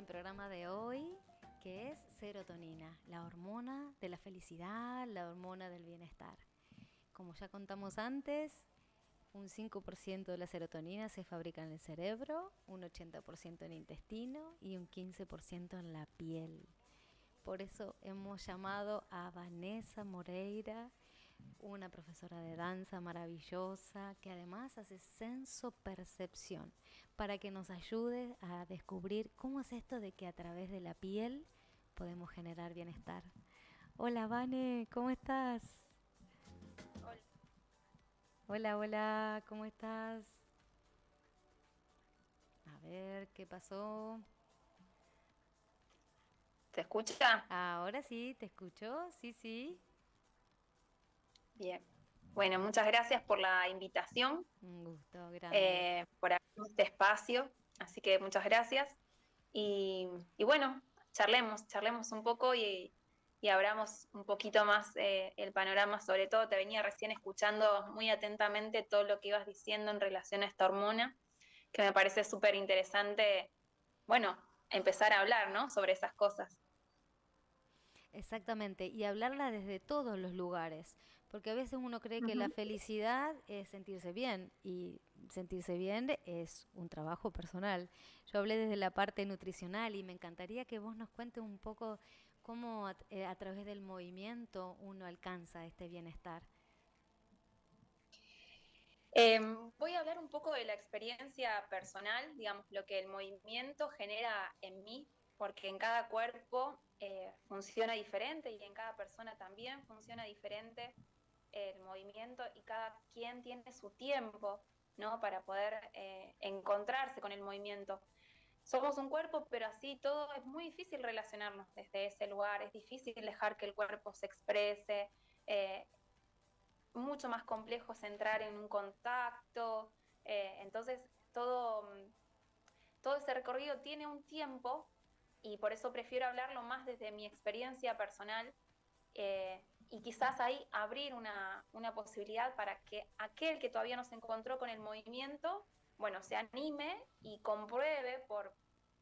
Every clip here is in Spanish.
el programa de hoy, que es serotonina, la hormona de la felicidad, la hormona del bienestar. Como ya contamos antes, un 5% de la serotonina se fabrica en el cerebro, un 80% en el intestino y un 15% en la piel. Por eso hemos llamado a Vanessa Moreira, una profesora de danza maravillosa que además hace sensopercepción para que nos ayude a descubrir cómo es esto de que a través de la piel podemos generar bienestar. Hola Vane, ¿cómo estás? Hola. Hola, hola, ¿cómo estás? A ver, ¿qué pasó? ¿Se escucha? Ahora sí, ¿te escucho? Sí, sí. Bien. Bueno, muchas gracias por la invitación, Un gusto grande. por abrir este espacio. Así que muchas gracias. Y, y bueno, charlemos un poco y abramos un poquito más el panorama. Sobre todo, te venía recién escuchando muy atentamente todo lo que ibas diciendo en relación a esta hormona, que me parece súper interesante, bueno, empezar a hablar, ¿no? Sobre esas cosas. Exactamente, y hablarla desde todos los lugares, porque a veces uno cree que la Ujú. felicidad es sentirse bien y sentirse bien es un trabajo personal. Yo hablé desde la parte nutricional y me encantaría que vos nos cuentes un poco cómo a través del movimiento uno alcanza este bienestar. Voy a hablar un poco de la experiencia personal, digamos, lo que el movimiento genera en mí, porque en cada cuerpo funciona diferente y en cada persona también funciona diferente el movimiento y cada quien tiene su tiempo, ¿no? Para poder encontrarse con el movimiento. Somos un cuerpo, pero así todo es muy difícil relacionarnos desde ese lugar, es difícil dejar que el cuerpo se exprese. eh, Mucho más complejo es entrar en un contacto, entonces todo ese recorrido tiene un tiempo y por eso prefiero hablarlo más desde mi experiencia personal y quizás ahí abrir una posibilidad para que aquel que todavía no se encontró con el movimiento, bueno, se anime y compruebe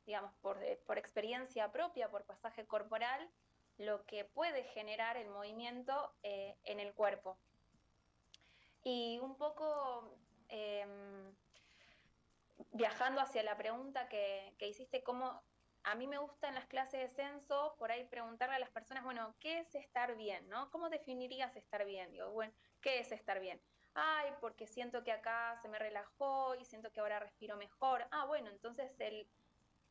digamos, por experiencia propia, por pasaje corporal, lo que puede generar el movimiento en el cuerpo. Y un poco viajando hacia la pregunta que hiciste, cómo a mí me gusta en las clases de censo, por ahí preguntarle a las personas, bueno, ¿qué es estar bien? ¿No? ¿Cómo definirías estar bien? Digo, bueno, ¿qué es estar bien? Ay, porque siento que acá se me relajó y siento que ahora respiro mejor. Ah, bueno, entonces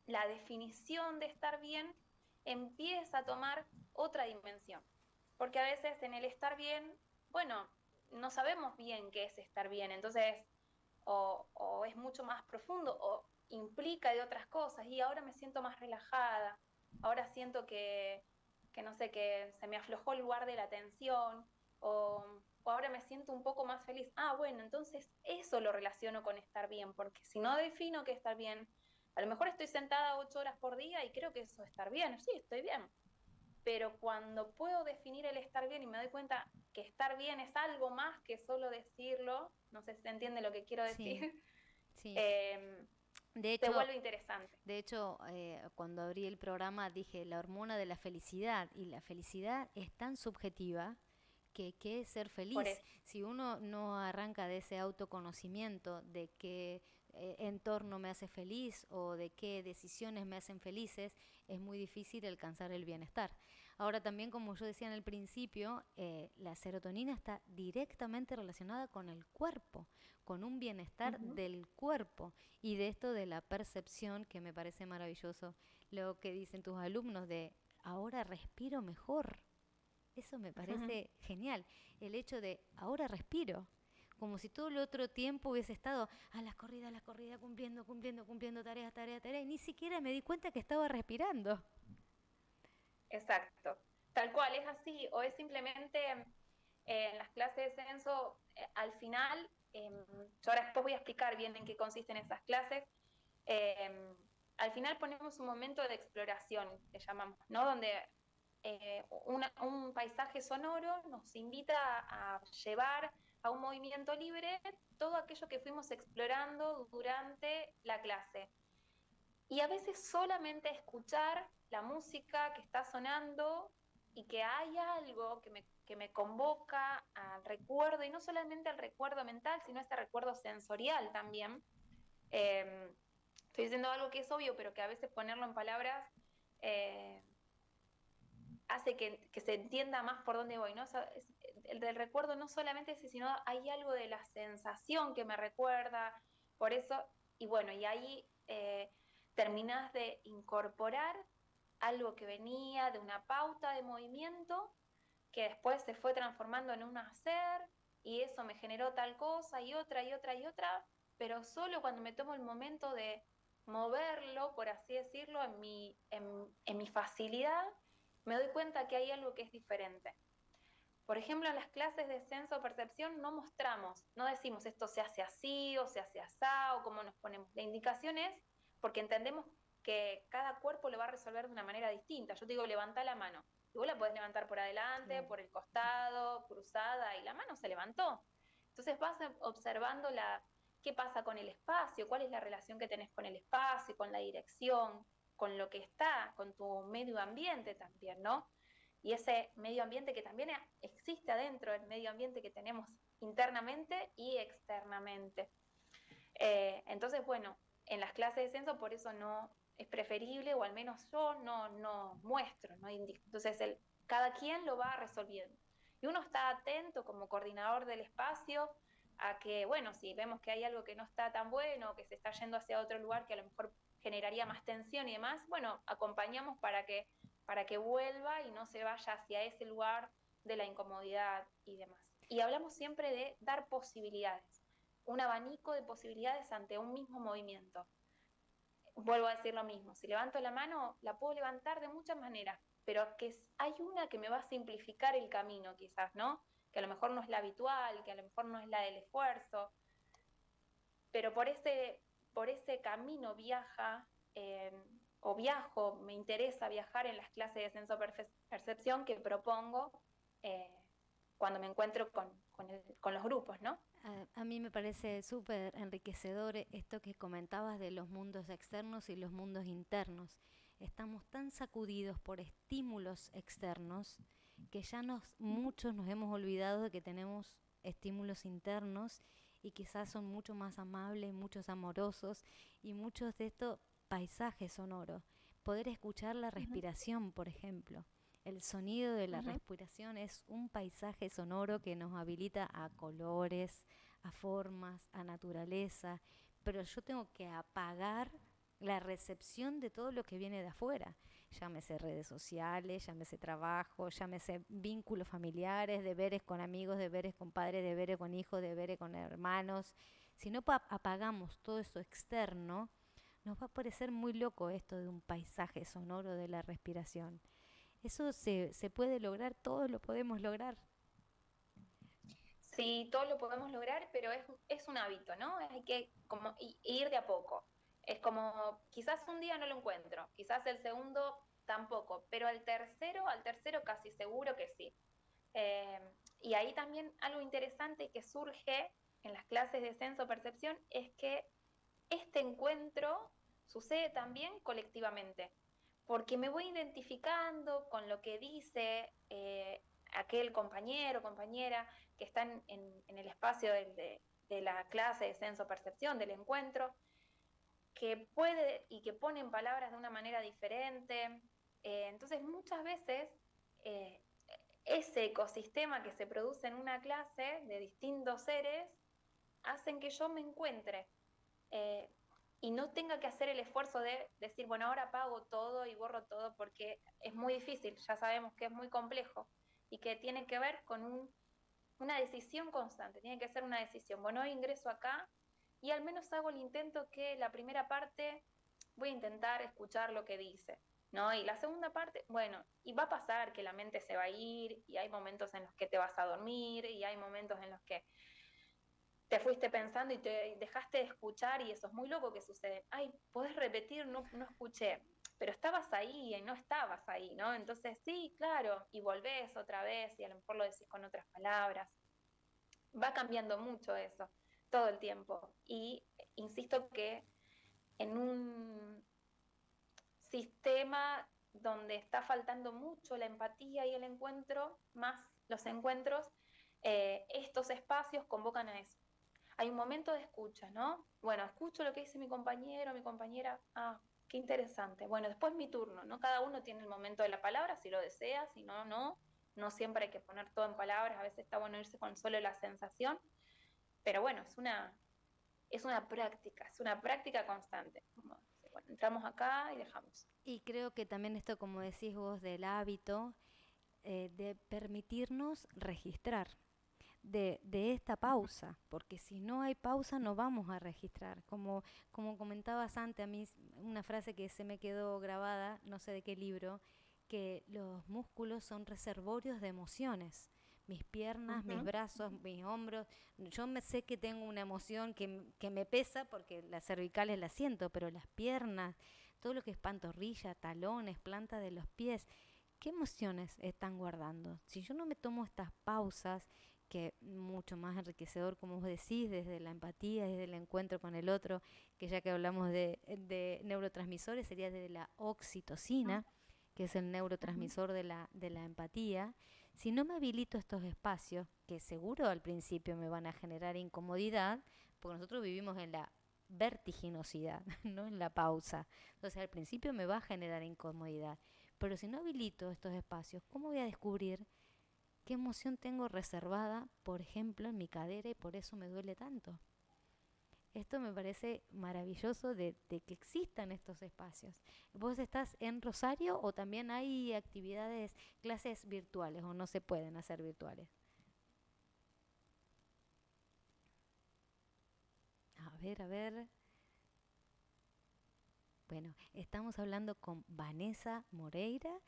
la definición de estar bien empieza a tomar otra dimensión. Porque a veces en el estar bien, bueno, no sabemos bien qué es estar bien, entonces o es mucho más profundo o implica de otras cosas y ahora me siento más relajada, ahora siento que no sé, que se me aflojó el lugar de la tensión o ahora me siento un poco más feliz. Ah, bueno, entonces eso lo relaciono con estar bien, porque si no defino que estar bien, a lo mejor estoy sentada 8 horas por día y creo que eso es estar bien, sí, estoy bien, pero cuando puedo definir el estar bien y me doy cuenta que estar bien es algo más que solo decirlo, no sé si se entiende lo que quiero Sí, decir, sí. eh, De se hecho, vuelve interesante. cuando abrí el programa dije la hormona de la felicidad y la felicidad es tan subjetiva que qué es ser Por feliz. eso. Si uno no arranca de ese autoconocimiento de qué entorno me hace feliz o de qué decisiones me hacen felices, es muy difícil alcanzar el bienestar. Ahora también, como yo decía en el principio, la serotonina está directamente relacionada con el cuerpo, con un bienestar Ujú. del cuerpo y de esto de la percepción que me parece maravilloso. Lo que dicen tus alumnos de ahora respiro mejor. Eso me parece genial. El hecho de ahora respiro. Como si todo el otro tiempo hubiese estado a las corridas, cumpliendo, cumpliendo, cumpliendo tareas, tareas, tareas. Y ni siquiera me di cuenta que estaba respirando. Exacto. Tal cual, es así, o es simplemente en las clases de censo, al final, yo ahora después voy a explicar bien en qué consisten esas clases, eh, al final ponemos un momento de exploración, le llamamos, ¿no? Donde un paisaje sonoro nos invita a llevar a un movimiento libre todo aquello que fuimos explorando durante la clase. Y a veces solamente escuchar la música que está sonando y que hay algo que me convoca al recuerdo, y no solamente al recuerdo mental, sino a este recuerdo sensorial también. Eh, Estoy diciendo algo que es obvio, pero que a veces ponerlo en palabras eh, hace que se entienda más por dónde voy, ¿no? O sea, el del recuerdo no solamente ese, sino hay algo de la sensación que me recuerda, por eso, y bueno, y ahí terminás de incorporar algo que venía de una pauta de movimiento que después se fue transformando en un hacer, y eso me generó tal cosa y otra y otra y otra, pero solo cuando me tomo el momento de moverlo, por así decirlo, en mi facilidad, me doy cuenta que hay algo que es diferente. Por ejemplo, en las clases de senso-percepción no mostramos, no decimos esto se hace así o se hace asá o cómo nos ponemos. La indicación es porque entendemos que cada cuerpo lo va a resolver de una manera distinta. Yo te digo, levanta la mano. Y vos la podés levantar por adelante, Claro. por el costado, cruzada, y la mano se levantó. Entonces vas observando qué pasa con el espacio, cuál es la relación que tenés con el espacio, con la dirección, con lo que está, con tu medio ambiente también, ¿no? Y ese medio ambiente que también existe adentro del medio ambiente que tenemos internamente y externamente. Entonces, bueno, en las clases de censo por eso no es preferible, o al menos yo no muestro, ¿no? Entonces, cada quien lo va resolviendo. Y uno está atento como coordinador del espacio a que, bueno, si vemos que hay algo que no está tan bueno, que se está yendo hacia otro lugar que a lo mejor generaría más tensión y demás, bueno, acompañamos para que vuelva y no se vaya hacia ese lugar de la incomodidad y demás. Y hablamos siempre de dar posibilidades, un abanico de posibilidades ante un mismo movimiento. Vuelvo a decir lo mismo, si levanto la mano, la puedo levantar de muchas maneras, pero hay una que me va a simplificar el camino quizás, ¿no? Que a lo mejor no es la habitual, que a lo mejor no es la del esfuerzo, pero por ese camino viaja, o viajo, me interesa viajar en las clases de senso-percepción que propongo eh, cuando me encuentro con los grupos, ¿no? A mí me parece súper enriquecedor esto que comentabas de los mundos externos y los mundos internos. Estamos tan sacudidos por estímulos externos que ya muchos nos hemos olvidado de que tenemos estímulos internos y quizás son mucho más amables, muchos amorosos y muchos de estos paisajes sonoros. Poder escuchar la Uh -huh. respiración, por ejemplo. El sonido de Uh la -huh. respiración es un paisaje sonoro que nos habilita a colores, a formas, a naturaleza, pero yo tengo que apagar la recepción de todo lo que viene de afuera. Llámese redes sociales, llámese trabajo, llámese vínculos familiares, deberes con amigos, deberes con padres, deberes con hijos, deberes con hermanos. Si no apagamos todo eso externo, nos va a parecer muy loco esto de un paisaje sonoro de la respiración. Eso se puede lograr, todos lo podemos lograr. Sí, todo lo podemos lograr, pero es un hábito, ¿no? Hay que como ir de a poco. Es como, quizás un día no lo encuentro, quizás el segundo tampoco, pero al tercero casi seguro que sí. Eh, y ahí también algo interesante que surge en las clases de senso-percepción es que este encuentro sucede también colectivamente, porque me voy identificando con lo que dice aquel compañero o compañera que está en el espacio de la clase de senso-percepción, del encuentro, que puede y que pone en palabras de una manera diferente. Entonces, muchas veces eh, ese ecosistema que se produce en una clase de distintos seres hacen que yo me encuentre eh, y no tenga que hacer el esfuerzo de decir, bueno, ahora apago todo y borro todo, porque es muy difícil, ya sabemos que es muy complejo y que tiene que ver con una decisión constante, tiene que ser una decisión. Bueno, hoy ingreso acá y al menos hago el intento que la primera parte voy a intentar escuchar lo que dice, ¿no? Y la segunda parte, bueno, y va a pasar que la mente se va a ir y hay momentos en los que te vas a dormir y hay momentos en los que te fuiste pensando y te dejaste de escuchar, y eso es muy loco que sucede. Ay, podés repetir, no escuché, pero estabas ahí y no estabas ahí, ¿no? Entonces, sí, claro, y volvés otra vez y a lo mejor lo decís con otras palabras. Va cambiando mucho eso todo el tiempo. Y insisto que en un sistema donde está faltando mucho la empatía y el encuentro, más los encuentros, estos espacios convocan a eso. Hay un momento de escucha, ¿no? Bueno, escucho lo que dice mi compañero, mi compañera, qué interesante. Bueno, después mi turno, ¿no? Cada uno tiene el momento de la palabra, si lo desea, si no, no. No siempre hay que poner todo en palabras, a veces está bueno irse con solo la sensación, pero bueno, es una práctica constante. Bueno, entramos acá y dejamos. Y creo que también esto, como decís vos, del hábito, de permitirnos registrar, de esta pausa, porque si no hay pausa no vamos a registrar. Como comentabas antes, a mí una frase que se me quedó grabada, no sé de qué libro, que los músculos son reservorios de emociones. Mis piernas, mis Ujú. brazos, mis hombros. Yo me sé que tengo una emoción que me pesa porque las cervicales las siento, pero las piernas, todo lo que es pantorrilla, talones, planta de los pies, ¿qué emociones están guardando? Si yo no me tomo estas pausas, que mucho más enriquecedor, como vos decís, desde la empatía, desde el encuentro con el otro, que ya que hablamos de neurotransmisores, sería desde la oxitocina, que es el Ujú. neurotransmisor de la empatía. Si no me habilito estos espacios, que seguro al principio me van a generar incomodidad, porque nosotros vivimos en la vertiginosidad, no en la pausa. Entonces al principio me va a generar incomodidad. Pero si no habilito estos espacios, ¿cómo voy a descubrir qué emoción tengo reservada, por ejemplo, en mi cadera y por eso me duele tanto? Esto me parece maravilloso de que existan estos espacios. ¿Vos estás en Rosario o también hay actividades, clases virtuales o no se pueden hacer virtuales? A ver, a ver. Bueno, estamos hablando con Vanessa Moreira.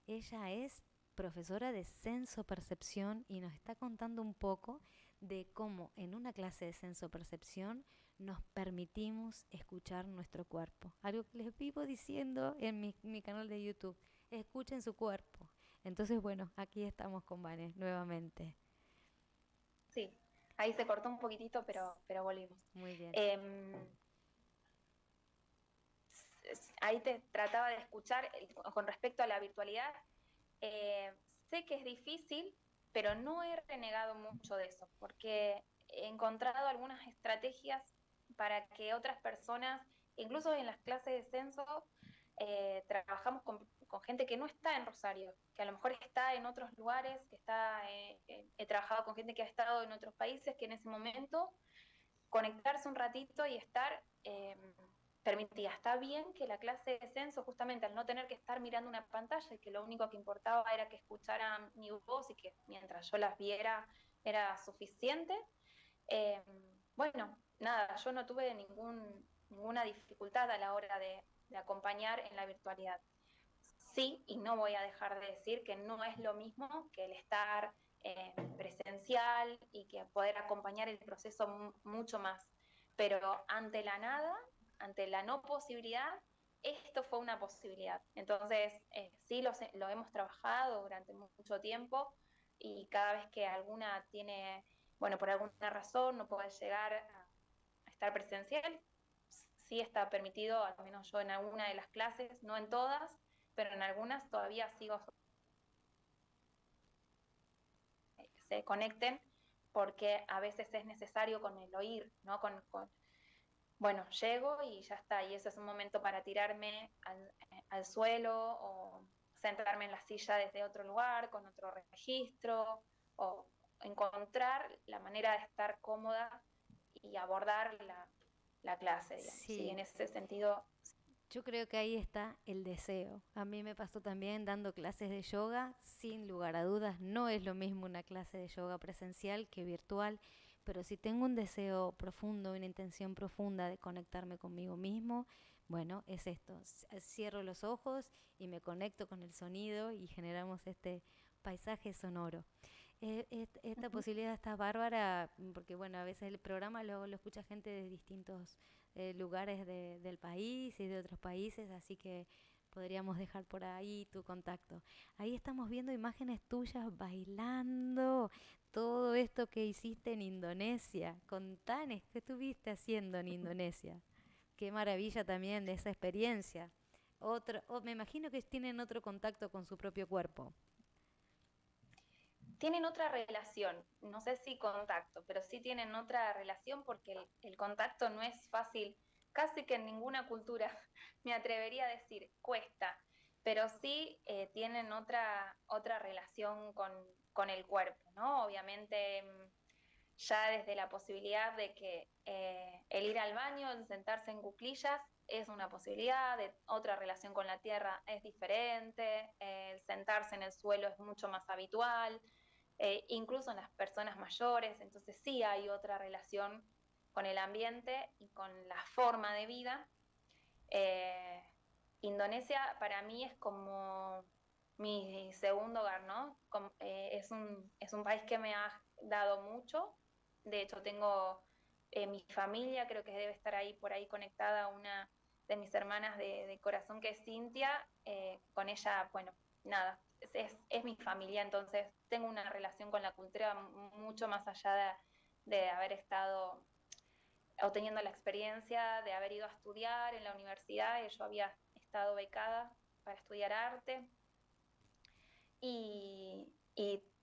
Ella es profesora de sensopercepción y nos está contando un poco de cómo en una clase de sensopercepción nos permitimos escuchar nuestro cuerpo. Algo que les vivo diciendo en mi canal de YouTube. Escuchen su cuerpo. Entonces, bueno, aquí estamos con Vane nuevamente. Sí, ahí se cortó un poquitito, pero volvimos. Muy bien. Em, Ahí te trataba de escuchar con respecto a la virtualidad. Sé que es difícil, pero no he renegado mucho de eso, porque he encontrado algunas estrategias para que otras personas, incluso en las clases de censo, trabajamos con gente que no está en Rosario, que a lo mejor está en otros lugares, que está, he trabajado con gente que ha estado en otros países, que en ese momento conectarse un ratito y estar permitida. Está bien que la clase de censo, justamente al no tener que estar mirando una pantalla y que lo único que importaba era que escucharan mi voz y que mientras yo las viera era suficiente. Eh, bueno, nada, yo no tuve ninguna dificultad a la hora de acompañar en la virtualidad. Sí, y no voy a dejar de decir que no es lo mismo que el estar presencial y que poder acompañar el proceso mucho más. Pero ante la nada, ante la no posibilidad, esto fue una posibilidad. Entonces, sí lo hemos trabajado durante mucho tiempo y cada vez que alguna tiene, bueno, por alguna razón no puede llegar a estar presencial, sí está permitido, al menos yo en alguna de las clases, no en todas, pero en algunas todavía sigo que se conecten porque a veces es necesario con el oír, ¿no? Bueno, llego y ya está, y ese es un momento para tirarme al suelo o sentarme en la silla desde otro lugar, con otro registro, o encontrar la manera de estar cómoda y abordar la clase, digamos. Sí, Sí, en ese sentido. yo creo que ahí está el deseo. A mí me pasó también dando clases de yoga, sin lugar a dudas, no es lo mismo una clase de yoga presencial que virtual, pero si tengo un deseo profundo, una intención profunda de conectarme conmigo mismo, bueno, es esto. Cierro los ojos y me conecto con el sonido y generamos este paisaje sonoro. Esta Ujú. posibilidad está bárbara porque, bueno, a veces el programa lo escucha gente de distintos lugares del país y de otros países, así que podríamos dejar por ahí tu contacto. Ahí estamos viendo imágenes tuyas bailando, todo esto que hiciste en Indonesia. Contanos, ¿qué estuviste haciendo en Indonesia? Qué maravilla también de esa experiencia. me imagino que tienen otro contacto con su propio cuerpo. Tienen otra relación, no sé si contacto, pero sí tienen otra relación porque el contacto no es fácil, casi que en ninguna cultura, me atrevería a decir, cuesta, pero sí tienen otra relación con el cuerpo, ¿no? Obviamente ya desde la posibilidad de que el ir al baño, el sentarse en cuclillas, es una posibilidad, de otra relación con la tierra es diferente, el sentarse en el suelo es mucho más habitual, incluso en las personas mayores, entonces sí hay otra relación con el ambiente y con la forma de vida. Eh, Indonesia para mí es como mi segundo hogar, ¿no? Es un país que me ha dado mucho, de hecho tengo mi familia, creo que debe estar ahí por ahí conectada una de mis hermanas de corazón que es Cintia, con ella, bueno, nada, es mi familia, entonces tengo una relación con la cultura mucho más allá de haber estado o teniendo la experiencia de haber ido a estudiar en la universidad, yo había estado becada para estudiar arte y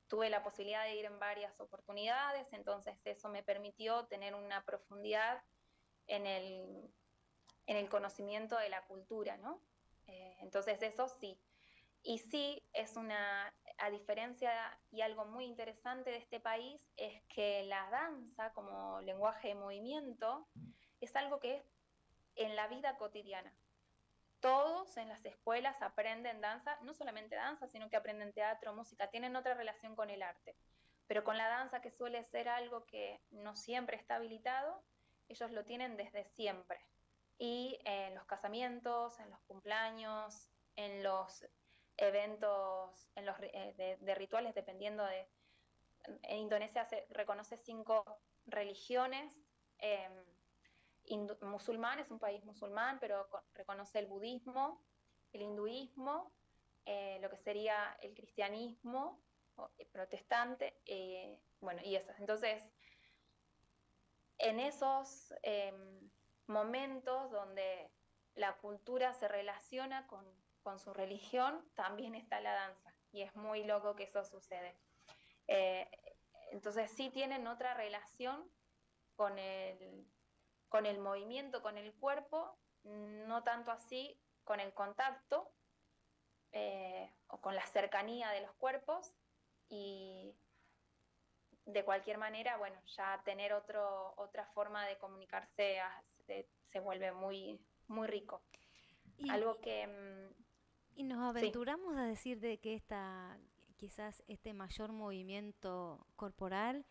tuve la posibilidad de ir en varias oportunidades, entonces eso me permitió tener una profundidad en en el conocimiento de la cultura, ¿no? Entonces eso sí. Y sí, a diferencia y algo muy interesante de este país, es que la danza como lenguaje de movimiento es algo que es en la vida cotidiana. Todos en las escuelas aprenden danza, no solamente danza, sino que aprenden teatro, música, tienen otra relación con el arte. Pero con la danza, que suele ser algo que no siempre está habilitado, ellos lo tienen desde siempre. Y en los casamientos, en los cumpleaños, en los eventos, de rituales, dependiendo de... En Indonesia se reconoce 5 religiones. Musulmán, es un país musulmán, pero reconoce el budismo, el hinduismo, lo que sería el cristianismo protestante, bueno, y esas. Entonces, en esos momentos donde la cultura se relaciona con su religión, también está la danza, y es muy loco que eso sucede. Eh, entonces sí tienen otra relación con con el movimiento, con el cuerpo, no tanto así con el contacto o con la cercanía de los cuerpos, y de cualquier manera, bueno, ya tener otra forma de comunicarse se vuelve muy rico. Y, Algo que, y nos sí, aventuramos a decir de que quizás este mayor movimiento corporal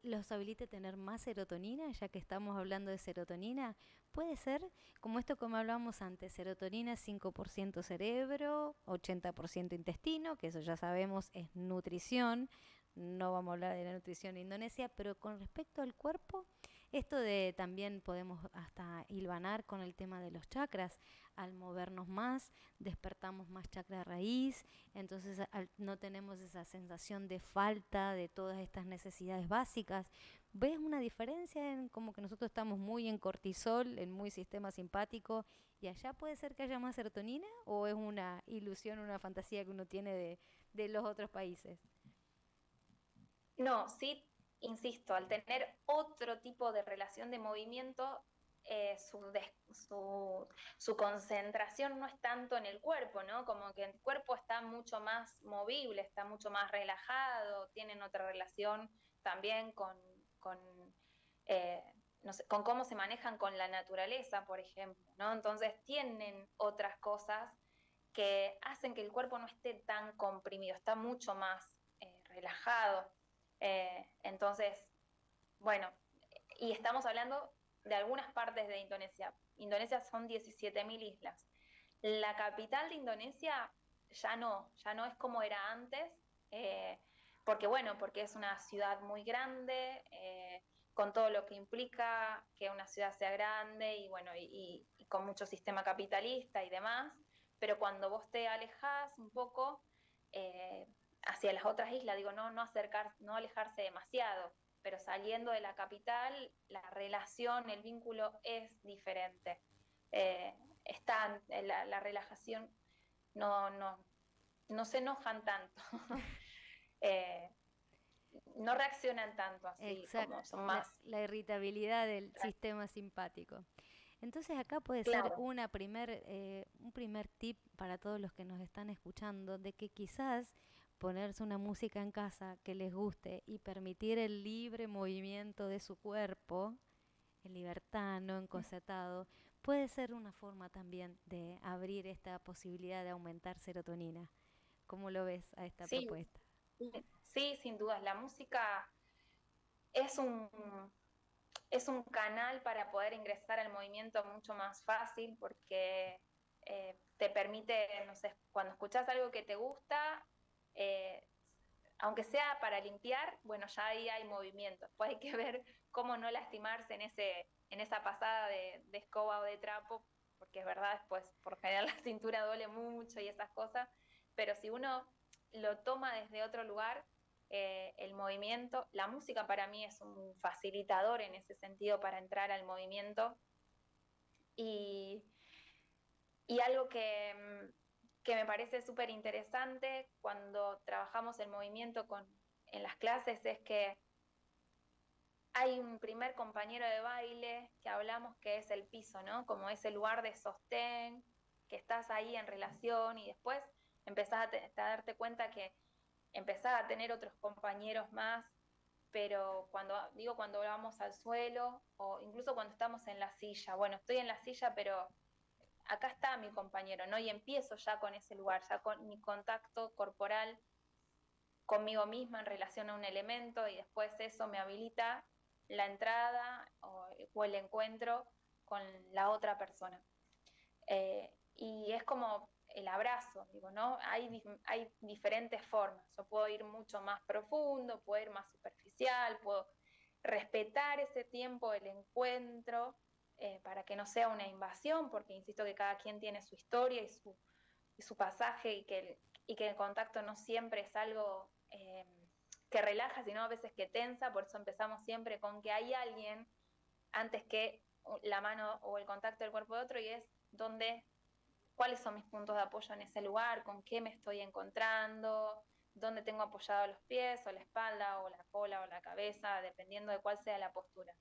los habilite a tener más serotonina, ya que estamos hablando de serotonina. Puede ser, como esto como hablábamos antes, serotonina 5% cerebro, 80% intestino, que eso ya sabemos es nutrición. No vamos a hablar de la nutrición en Indonesia, pero con respecto al cuerpo, esto de también podemos hasta hilvanar con el tema de los chakras. Al movernos más, despertamos más chakra raíz, entonces no tenemos esa sensación de falta de todas estas necesidades básicas. ¿Ves una diferencia en como que nosotros estamos muy en cortisol, en muy sistema simpático, y allá puede ser que haya más serotonina, o es una ilusión, una fantasía que uno tiene de los otros países? no, sí, insisto, al tener otro tipo de relación de movimiento, eh, su, des- su, su concentración no es tanto en el cuerpo, ¿no? Como que el cuerpo está mucho más movible, está mucho más relajado, tienen otra relación también con, eh, no sé, con cómo se manejan con la naturaleza, por ejemplo, ¿no? Entonces tienen otras cosas que hacen que el cuerpo no esté tan comprimido, está mucho más relajado. Entonces, bueno, y estamos hablando de algunas partes de Indonesia. Indonesia son 17.000 islas. La capital de Indonesia ya no es como era antes, eh, porque bueno, porque es una ciudad muy grande, con todo lo que implica que una ciudad sea grande y bueno, y con mucho sistema capitalista y demás, pero cuando vos te alejás un poco eh, hacia las otras islas, digo, no alejarse demasiado, pero saliendo de la capital, la relación, el vínculo es diferente. están, la relajación, no, no, no se enojan tanto. eh, no reaccionan tanto así, Exacto, como son más. la irritabilidad del sistema simpático. Entonces acá puede ser Claro, un primer tip para todos los que nos están escuchando, de que quizás ponerse una música en casa que les guste y permitir el libre movimiento de su cuerpo, en libertad, no encosetado, puede ser una forma también de abrir esta posibilidad de aumentar serotonina. ¿Cómo lo ves a esta sí, propuesta? sí, sin dudas. La música es un, es un canal para poder ingresar al movimiento mucho más fácil porque te permite, no sé, cuando escuchas algo que te gusta, eh, aunque sea para limpiar, bueno, ya ahí hay movimiento. Pues hay que ver cómo no lastimarse en esa pasada de escoba o de trapo, porque es verdad, después por general la cintura duele mucho y esas cosas, pero si uno lo toma desde otro lugar, el movimiento, la música para mí es un facilitador en ese sentido para entrar al movimiento y, y algo que me parece súper interesante cuando trabajamos el movimiento en las clases es que hay un primer compañero de baile que hablamos que es el piso, ¿no? Como ese lugar de sostén, que estás ahí en relación y después empezás a darte cuenta que empezás a tener otros compañeros más, pero cuando vamos al suelo o incluso cuando estamos en la silla, bueno, estoy en la silla, pero acá está mi compañero, ¿no? Y empiezo ya con ese lugar, ya con mi contacto corporal conmigo misma en relación a un elemento y después eso me habilita la entrada o el encuentro con la otra persona. Y es como el abrazo, digo, ¿no? Hay diferentes formas. Yo puedo ir mucho más profundo, puedo ir más superficial, puedo respetar ese tiempo del encuentro para que no sea una invasión, porque insisto que cada quien tiene su historia y su pasaje y que el contacto no siempre es algo que relaja, sino a veces que tensa, por eso empezamos siempre con que hay alguien antes que la mano o el contacto del cuerpo de otro y es donde, cuáles son mis puntos de apoyo en ese lugar, con qué me estoy encontrando, dónde tengo apoyado los pies o la espalda o la cola o la cabeza, dependiendo de cuál sea la postura.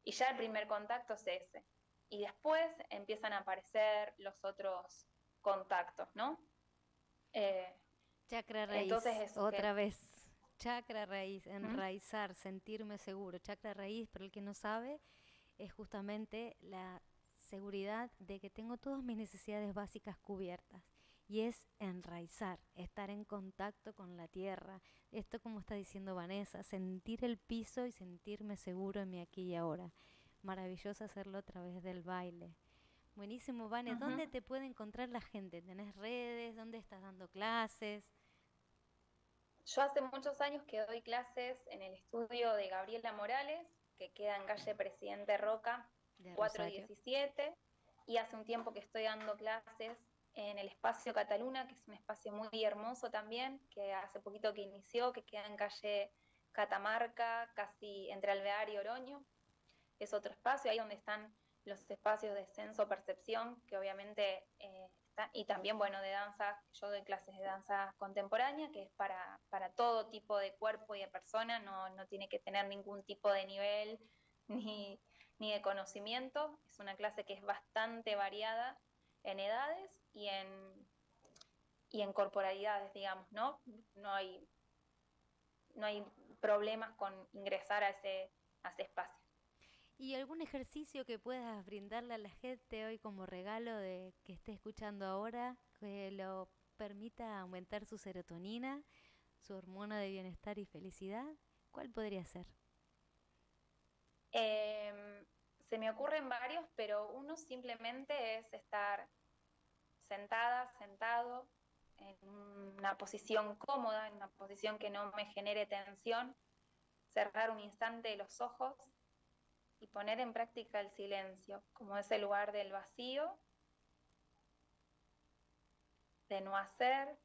Y ya el primer contacto es ese. Y después empiezan a aparecer los otros contactos, ¿no? Eh, Chakra entonces raíz, eso, que otra vez. Chakra raíz, ¿Mm? enraizar, sentirme seguro. Chakra raíz, para el que no sabe, es justamente la seguridad de que tengo todas mis necesidades básicas cubiertas. Y es enraizar, estar en contacto con la tierra. Esto como está diciendo Vanessa, sentir el piso y sentirme seguro en mi aquí y ahora. Maravilloso hacerlo a través del baile. Buenísimo, Vane. Uh-huh. ¿Dónde te puede encontrar la gente? ¿Tenés redes? ¿Dónde estás dando clases? Yo hace muchos años que doy clases en el estudio de Gabriela Morales, que queda en calle Presidente Roca De Rosario. 417, y hace un tiempo que estoy dando clases en el espacio Cataluna, que es un espacio muy hermoso también, que hace poquito que inició, que queda en calle Catamarca, casi entre Alvear y Oroño. Es otro espacio, ahí donde están los espacios de senso-percepción, que obviamente están, y también, bueno, de danza, yo doy clases de danza contemporánea, que es para todo tipo de cuerpo y de persona, no, no tiene que tener ningún tipo de nivel ni, ni de conocimiento, es una clase que es bastante variada en edades y en corporalidades, digamos, ¿no? No hay, no hay problemas con ingresar a ese espacio. ¿Y algún ejercicio que puedas brindarle a la gente hoy como regalo de que esté escuchando ahora que lo permita aumentar su serotonina, su hormona de bienestar y felicidad? ¿Cuál podría ser? Eh, Se me ocurren varios, pero uno simplemente es estar sentada, sentado, en una posición cómoda, en una posición que no me genere tensión, cerrar un instante los ojos y poner en práctica el silencio, como ese lugar del vacío, de no hacer,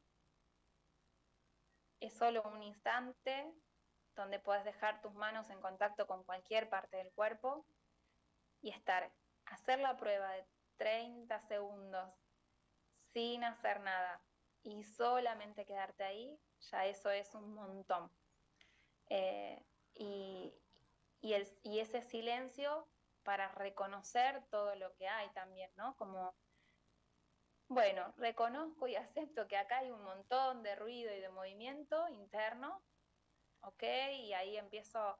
es solo un instante donde puedes dejar tus manos en contacto con cualquier parte del cuerpo y estar, hacer la prueba de 30 segundos sin hacer nada y solamente quedarte ahí, ya eso es un montón. Y ese silencio para reconocer todo lo que hay también, ¿no? Como, bueno, reconozco y acepto que acá hay un montón de ruido y de movimiento interno, ¿ok? Y ahí empiezo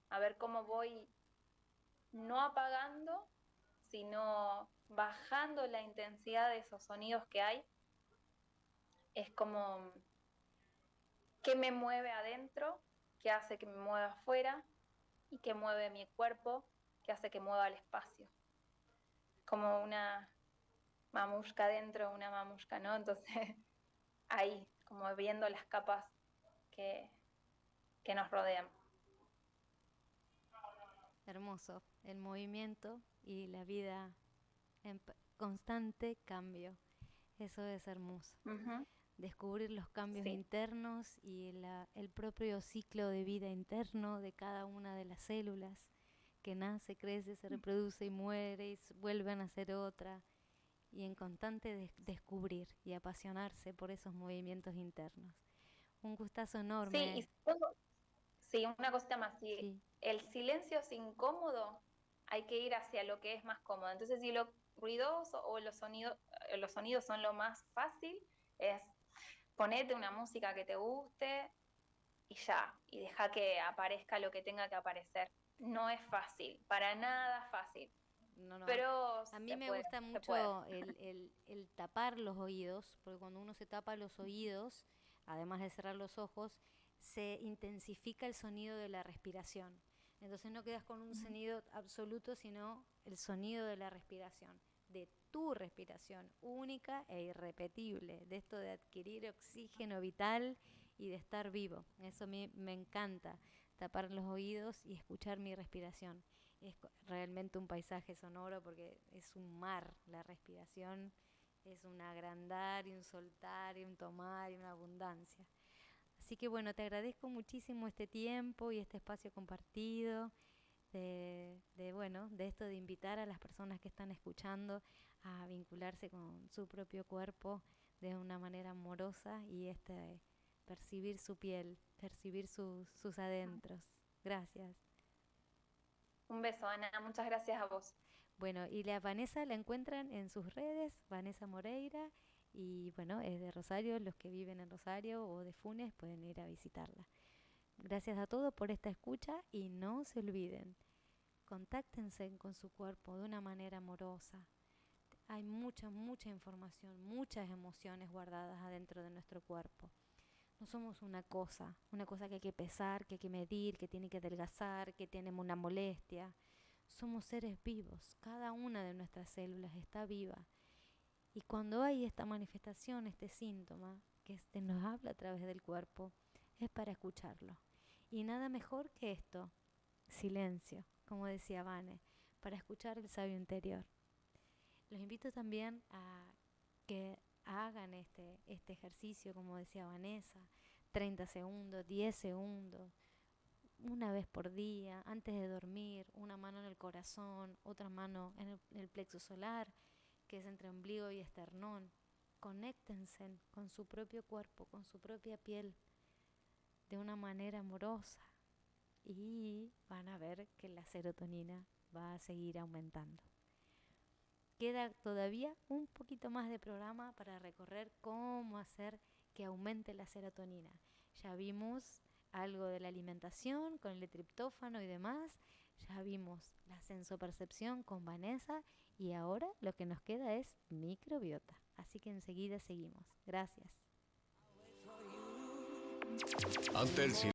a ver cómo voy no apagando, sino bajando la intensidad de esos sonidos que hay. Es como, ¿qué me mueve adentro? ¿Qué hace que me mueva afuera? ¿Y qué mueve mi cuerpo? ¿Qué hace que mueva el espacio? Como una mamushka dentro, una mamushka, ¿no? Entonces, ahí, como viendo las capas que, que nos rodean. Hermoso, el movimiento y la vida en constante cambio. Eso es hermoso. Uh-huh. Descubrir los cambios Sí. internos y el propio ciclo de vida interno de cada una de las células que nace, crece, se reproduce y muere y vuelve a nacer otra, y en constante descubrir y apasionarse por esos movimientos internos. Un gustazo Sí, enorme. y todo, sí, una cosita más, si Sí. el silencio es incómodo, hay que ir hacia lo que es más cómodo. Entonces, si lo ruidoso o los sonidos son lo más fácil, es ponete una música que te guste y ya, y deja que aparezca lo que tenga que aparecer. No es fácil, para nada fácil, No, no. pero A mí se me puede, gusta se puede. mucho el tapar los oídos, porque cuando uno se tapa los oídos, además de cerrar los ojos, se intensifica el sonido de la respiración. Entonces no quedas con un sonido absoluto, sino el sonido de la respiración, de tu respiración, única e irrepetible, de esto de adquirir oxígeno vital y de estar vivo. Eso a mí me encanta, tapar los oídos y escuchar mi respiración. Es realmente un paisaje sonoro porque es un mar, la respiración es un agrandar y un soltar y un tomar y una abundancia. Así que bueno, te agradezco muchísimo este tiempo y este espacio compartido, bueno, de esto de invitar a las personas que están escuchando a vincularse con su propio cuerpo de una manera amorosa y percibir su piel, percibir sus adentros. Gracias. Un beso, Ana, muchas gracias a vos. Bueno, y la Vanessa la encuentran en sus redes, Vanessa Moreira, y bueno, es de Rosario, los que viven en Rosario o de Funes pueden ir a visitarla. Gracias a todos por esta escucha y no se olviden, contáctense con su cuerpo de una manera amorosa. Hay mucha información, muchas emociones guardadas adentro de nuestro cuerpo. No somos una cosa que hay que pesar, que hay que medir, que tiene que adelgazar, que tenemos una molestia. Somos seres vivos, cada una de nuestras células está viva. Y cuando hay esta manifestación, este síntoma, que nos habla a través del cuerpo, es para escucharlo. Y nada mejor que esto, silencio, como decía Vane, para escuchar el sabio interior. Los invito también a que hagan este ejercicio, como decía Vanessa, 30 segundos, 10 segundos, una vez por día, antes de dormir, una mano en el corazón, otra mano en el plexo solar, que es entre ombligo y esternón. Conéctense con su propio cuerpo, con su propia piel, de una manera amorosa y van a ver que la serotonina va a seguir aumentando. Queda todavía un poquito más de programa para recorrer cómo hacer que aumente la serotonina. Ya vimos algo de la alimentación con el triptófano y demás. Ya vimos la sensopercepción con Vanessa y ahora lo que nos queda es microbiota. Así que enseguida seguimos. Gracias. Ante el